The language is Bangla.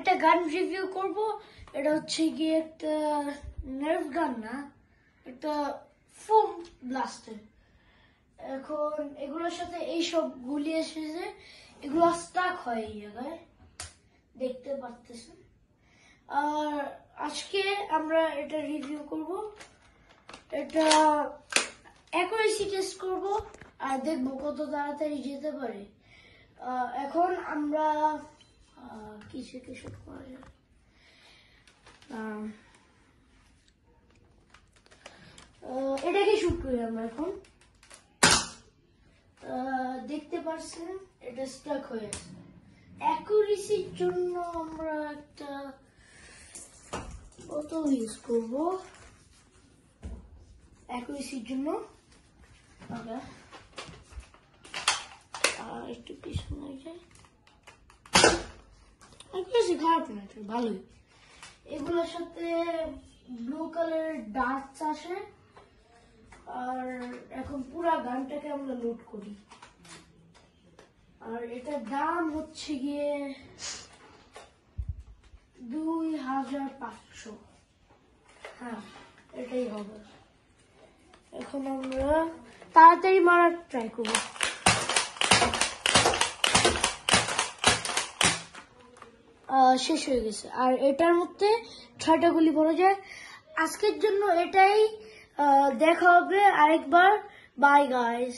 আরেকটা গান রিভিউ করব। এটা হচ্ছে গিয়ে একটা নার্ভ গান না, একটা ফোম ব্লাস্টার। এখন এগুলোর সাথে এইসব গুলি এসেছে, এগুলো স্টাক হয় এই জায়গায়, দেখতে পারতেছেন। আর আজকে আমরা এটা রিভিউ করব, এটা অ্যাকুরেসি টেস্ট করব আর দেখবো কত তাড়াতাড়ি যেতে পারে। এখন আমরা কিছু শুট করা যায়। এটাকে শুট করি আমরা এখন। দেখতে পাচ্ছেন এটা স্টাক হয়ে আছে। অ্যাকুরেসির জন্য আমরা একটা বোতল ইউজ করব অ্যাকুরেসির জন্য। একটু পিছনে যায়, অ্যাকুরেসি খারাপ না, ভালোই। এগুলোর সাথে ব্লু কালারের ডার্টস আসে। আর এখন পুরা গানটাকে আমরা লোড করি। আর এটার দাম হচ্ছে গিয়ে 2500। হ্যাঁ, এটাই হবে। এখন আমরা তাড়াতাড়ি মারার ট্রাই করব। শেষ হয়ে গেছে। আর এটার মধ্যে 6টা গুলি ভরা যায়। আজকের জন্য এটাই, দেখা হবে আরেকবার। Bye guys.